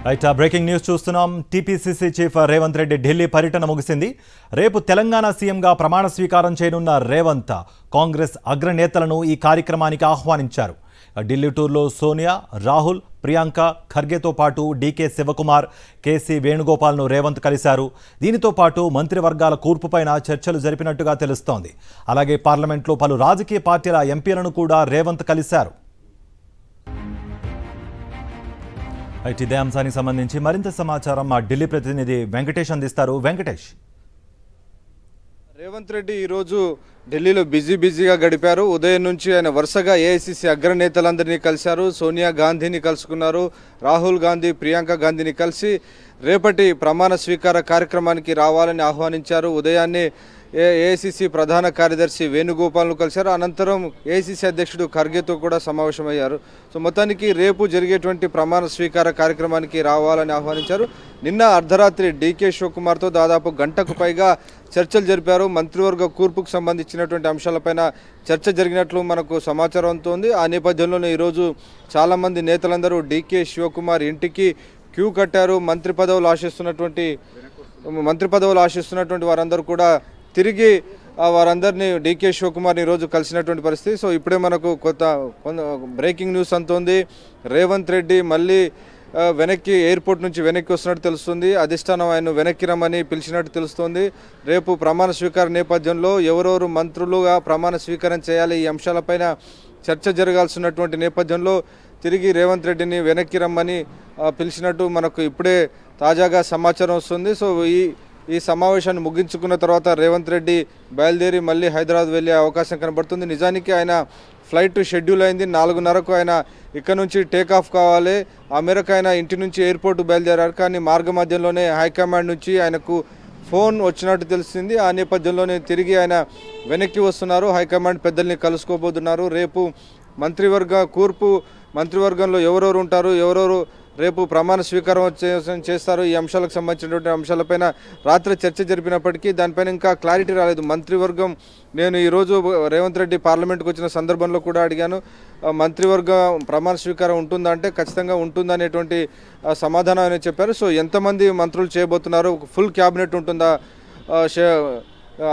Breaking news చూస్తున్నాం. TPCC chief Revanth Reddy Delhi పర్యటన ముగిసింది. రేపు తెలంగాణ సీఎంగా ప్రమాణ స్వీకారం చేయనున్న రేవంత్ కాంగ్రెస్ అగ్రనేతలను ఈ కార్యక్రమానికి ఆహ్వానించారు. ఢిల్లీ టూర్లో సోనియా, రాహుల్, ప్రియాంక ఖర్గేతో పాటు డీకే శివకుమార్, కేసీ వేణుగోపాల్ను రేవంత్ కలిశారు. దీనితో పాటు మంత్రివర్గాల కూర్పుపైన చర్చలు జరిపినట్టుగా తెలుస్తోంది. అలాగే పార్లమెంట్లో పలు రాజకీయ పార్టీల ఎంపీలను కూడా రేవంత్ కలిశారు. ఇదే అంశానికి సంబంధించి మరింత సమాచారం మా ఢిల్లీ ప్రతినిధి వెంకటేష్ అందిస్తారు. వెంకటేష్, రేవంత్ రెడ్డి ఈరోజు ఢిల్లీలో బిజీగా గడిపారు. ఉదయం నుంచి ఆయన వరుసగా ఏఐసీసీ అగ్రనేతలందరినీ కలిశారు. సోనియా గాంధీని కలుసుకున్నారు. రాహుల్ గాంధీ, ప్రియాంక గాంధీని కలిసి రేపటి ప్రమాణ స్వీకార కార్యక్రమానికి రావాలని ఆహ్వానించారు. ఉదయాన్నే ఏఐసీసీ ప్రధాన కార్యదర్శి వేణుగోపాల్ను కలిశారు. అనంతరం ఏఐసీసీ అధ్యక్షుడు ఖర్గేతో కూడా సమావేశమయ్యారు. సో మొత్తానికి రేపు జరిగేటువంటి ప్రమాణ స్వీకార కార్యక్రమానికి రావాలని ఆహ్వానించారు. నిన్న అర్ధరాత్రి డీకే శివకుమార్తో దాదాపు గంటకు పైగా చర్చలు జరిపారు. మంత్రివర్గ కూర్పుకు సంబంధించినటువంటి అంశాలపైన చర్చ జరిగినట్లు మనకు సమాచారం అందుతోంది. ఆ నేపథ్యంలోనే ఈరోజు చాలామంది నేతలందరూ డీకే శివకుమార్ ఇంటికి క్యూ కట్టారు. మంత్రి పదవులు ఆశిస్తున్నటువంటి వారందరూ కూడా తిరిగి వారందరినీ డీకే శివకుమార్ని ఈరోజు కలిసినటువంటి పరిస్థితి. సో ఇప్పుడే మనకు కొత్త బ్రేకింగ్ న్యూస్ అందుతోంది. రేవంత్ రెడ్డి మళ్ళీ ఎయిర్పోర్ట్ నుంచి వెనక్కి వస్తున్నట్టు తెలుస్తుంది. అధిష్టానం ఆయన వెనక్కి రమ్మని పిలిచినట్టు తెలుస్తోంది. రేపు ప్రమాణ స్వీకార నేపథ్యంలో ఎవరెవరు మంత్రులుగా ప్రమాణ స్వీకారం చేయాలి, ఈ అంశాలపైన చర్చ జరగాల్సినటువంటి నేపథ్యంలో తిరిగి రేవంత్ రెడ్డిని వెనక్కి రమ్మని పిలిచినట్టు మనకు ఇప్పుడే తాజాగా సమాచారం వస్తుంది. సో ఈ సమావేశాన్ని ముగించుకున్న తర్వాత రేవంత్ రెడ్డి బయలుదేరి మళ్ళీ హైదరాబాద్ వెళ్ళే అవకాశం కనబడుతుంది. నిజానికి ఆయన ఫ్లైట్ షెడ్యూల్ అయింది 4:30కు. ఆయన ఇక్కడ నుంచి టేకాఫ్ కావాలి. ఆ మేరకు ఆయన ఇంటి నుంచి ఎయిర్పోర్ట్ బయలుదేరారు. కానీ మార్గ మధ్యంలోనే హైకమాండ్ నుంచి ఆయనకు ఫోన్ వచ్చినట్టు తెలిసింది. ఆ నేపథ్యంలోనే తిరిగి ఆయన వెనక్కి వస్తున్నారు. హైకమాండ్ పెద్దల్ని కలుసుకోబోతున్నారు. రేపు మంత్రివర్గంలో ఎవరెవరు ఉంటారు, ఎవరెవరు రేపు ప్రమాణ స్వీకారం చేస్తారు, ఈ అంశాలకు సంబంధించినటువంటి అంశాలపైన రాత్రి చర్చ జరిపినప్పటికీ దానిపైన ఇంకా క్లారిటీ రాలేదు. మంత్రివర్గం నేను ఈరోజు రేవంత్ రెడ్డి పార్లమెంట్కి వచ్చిన సందర్భంలో కూడా అడిగాను, మంత్రివర్గం ప్రమాణ స్వీకారం ఉంటుందా అంటే ఖచ్చితంగా ఉంటుందనేటువంటి సమాధానం ఆయన చెప్పారు. సో ఎంతమంది మంత్రులు చేయబోతున్నారు, ఫుల్ క్యాబినెట్ ఉంటుందా,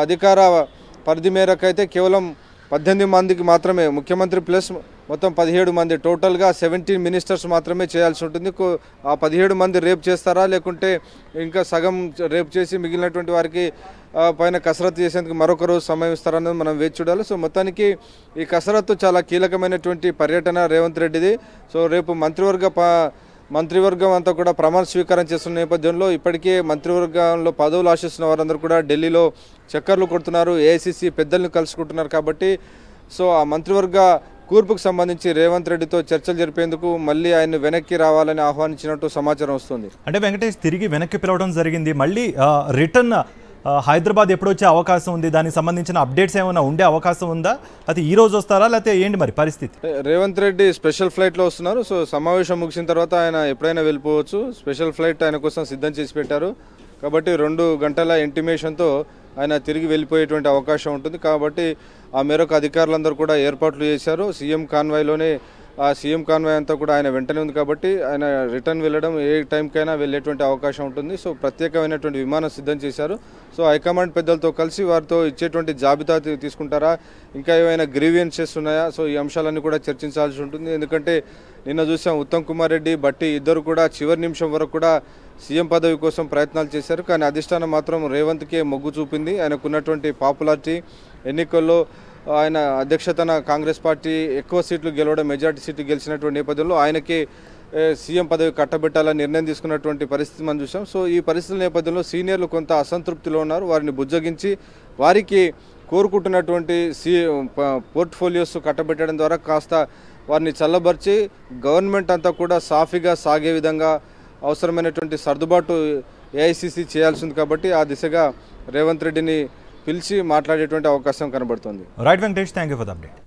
అధికార పరిధి మేరకు అయితే కేవలం 18 మందికి మాత్రమే, ముఖ్యమంత్రి ప్లస్ మొత్తం 17 మంది, టోటల్గా 17 మినిస్టర్స్ మాత్రమే చేయాల్సి ఉంటుంది. ఆ 17 మంది రేపు చేస్తారా, లేకుంటే ఇంకా సగం రేపు చేసి మిగిలినటువంటి వారికి పైన కసరత్తు చేసేందుకు మరొక రోజు సమయం ఇస్తారన్నది మనం వేచి చూడాలి. సో మొత్తానికి ఈ కసరత్తు చాలా కీలకమైనటువంటి పర్యటన రేవంత్ రెడ్డిది. సో రేపు మంత్రివర్గం అంతా కూడా ప్రమాణ స్వీకారం చేస్తున్న నేపథ్యంలో ఇప్పటికే మంత్రివర్గంలో పదవులు ఆశిస్తున్న వారందరూ కూడా ఢిల్లీలో చక్కర్లు కొడుతున్నారు. ఏఐసీసీ పెద్దలను కలుసుకుంటున్నారు. కాబట్టి సో ఆ మంత్రివర్గ కూర్పుకు సంబంధించి రేవంత్ రెడ్డితో చర్చలు జరిపేందుకు మళ్ళీ ఆయన వెనక్కి రావాలని ఆహ్వానించినట్టు సమాచారం వస్తుంది. అంటే వెంకటేష్, తిరిగి వెనక్కి పిలవడం జరిగింది. మళ్ళీ రిటర్న్ హైదరాబాద్ ఎప్పుడు వచ్చే అవకాశం ఉంది? దానికి సంబంధించిన అప్డేట్స్ ఏమైనా ఉండే అవకాశం ఉందా? అయితే ఈ రోజు వస్తారా, లేకపోతే ఏంటి మరి పరిస్థితి? రేవంత్ రెడ్డి స్పెషల్ ఫ్లైట్లో వస్తున్నారు. సో సమావేశం ముగిసిన తర్వాత ఆయన ఎప్పుడైనా వెళ్ళిపోవచ్చు. స్పెషల్ ఫ్లైట్ ఆయన కోసం సిద్ధం చేసి పెట్టారు. కాబట్టి 2 గంటల ఇంటిమేషన్తో ఆయన తిరిగి వెళ్ళిపోయేటువంటి అవకాశం ఉంటుంది. కాబట్టి ఆ మేరకు అధికారులందరూ కూడా ఏర్పాట్లు చేశారు. సీఎం కాన్వాయ్ అంతా కూడా ఆయన వెంటనే ఉంది. కాబట్టి ఆయన రిటర్న్ వెళ్ళడం ఏ టైంకైనా వెళ్ళేటువంటి అవకాశం ఉంటుంది. సో ప్రత్యేకమైనటువంటి విమానం సిద్ధం చేశారు. సో హైకమాండ్ పెద్దలతో కలిసి వారితో ఇచ్చేటువంటి జాబితా తీసుకుంటారా, ఇంకా ఏమైనా గ్రీవియన్సెస్ ఉన్నాయా, సో ఈ అంశాలన్నీ కూడా చర్చించాల్సి ఉంటుంది. ఎందుకంటే నిన్న చూసాం ఉత్తమ్ కుమార్ రెడ్డి, భట్టి ఇద్దరు కూడా చివరి నిమిషం వరకు కూడా సీఎం పదవి కోసం ప్రయత్నాలు చేశారు. కానీ అధిష్టానం మాత్రం రేవంత్కే మొగ్గు చూపింది. ఆయనకున్నటువంటి పాపులారిటీ, ఎన్నికల్లో ఆయన అధ్యక్షతన కాంగ్రెస్ పార్టీ ఎక్కువ సీట్లు గెలవడం, మెజార్టీ సీట్లు గెలిచినటువంటి నేపథ్యంలో ఆయనకి సీఎం పదవి కట్టబెట్టాలని నిర్ణయం తీసుకున్నటువంటి పరిస్థితి మనం చూసాం. సో ఈ పరిస్థితుల నేపథ్యంలో సీనియర్లు కొంత అసంతృప్తిలో ఉన్నారు. వారిని బుజ్జగించి వారికి కోరుకుంటున్నటువంటి పోర్ట్ఫోలియోస్ కట్టబెట్టడం ద్వారా కాస్త వారిని చల్లబరిచి గవర్నమెంట్ అంతా కూడా సాఫీగా సాగే విధంగా అవసరమైనటువంటి సర్దుబాటు ఏఐసీసీ చేయాల్సింది. కాబట్టి ఆ దిశగా రేవంత్ రెడ్డిని పిలిచి మాట్లాడేటువంటి అవకాశం కనబడుతుంది. Right Venkatesh, thank you for the update.